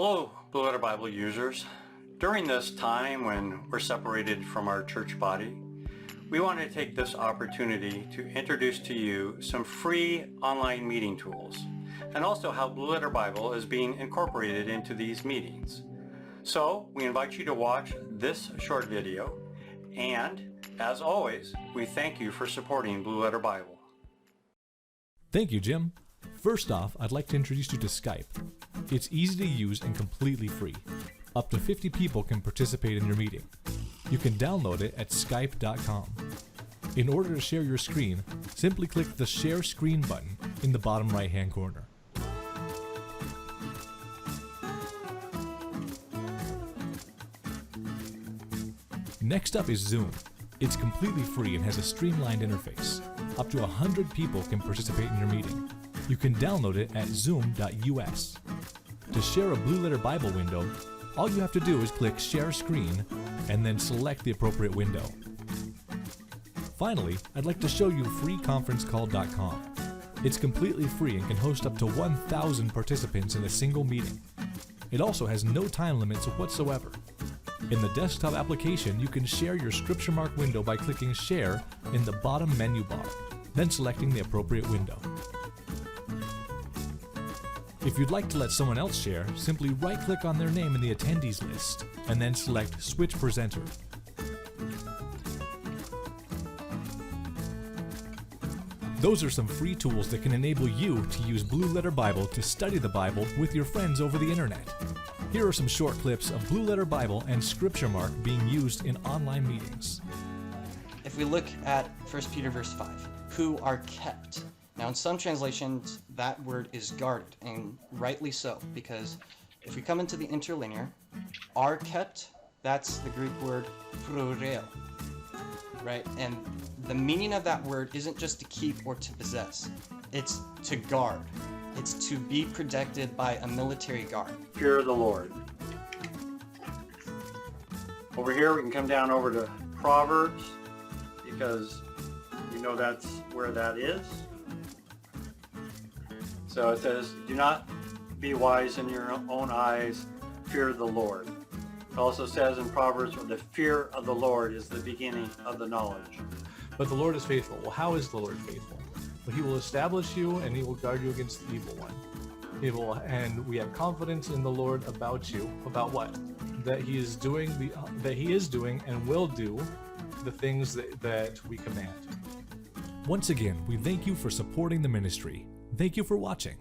Hello, Blue Letter Bible users. During this time when we're separated from our church body, we want to take this opportunity to introduce to you some free online meeting tools, and also how Blue Letter Bible is being incorporated into these meetings. So we invite you to watch this short video, and as always, we thank you for supporting Blue Letter Bible. Thank you, Jim. First off, I'd like to introduce you to Skype. It's easy to use and completely free. Up to 50 people can participate in your meeting. You can download it at skype.com. In order to share your screen, simply click the Share Screen button in the bottom right-hand corner. Next up is Zoom. It's completely free and has a streamlined interface. Up to 100 people can participate in your meeting. You can download it at zoom.us. To share a Blue Letter Bible window, all you have to do is click Share Screen and then select the appropriate window. Finally, I'd like to show you FreeConferenceCall.com. It's completely free and can host up to 1,000 participants in a single meeting. It also has no time limits whatsoever. In the desktop application, you can share your scripture mark window by clicking Share in the bottom menu bar, then selecting the appropriate window. If you'd like to let someone else share, simply right-click on their name in the attendees list, and then select Switch Presenter. Those are some free tools that can enable you to use Blue Letter Bible to study the Bible with your friends over the internet. Here are some short clips of Blue Letter Bible and Scripture Mark being used in online meetings. If we look at 1 Peter verse 5, who are kept. Now in some translations, that word is guarded, and rightly so, because if we come into the interlinear, are kept, that's the Greek word phroureo, right? And the meaning of that word isn't just to keep or to possess, it's to guard. It's to be protected by a military guard. Fear of the Lord. Over here we can come down over to Proverbs, because we know that's where that is. So it says, do not be wise in your own eyes, fear the Lord. It also says in Proverbs, the fear of the Lord is the beginning of the knowledge. But the Lord is faithful. Well, how is the Lord faithful? Well, He will establish you and He will guard you against the evil one. And we have confidence in the Lord about you. About what? That He is doing and will do the things that we command. Once again, we thank you for supporting the ministry. Thank you for watching.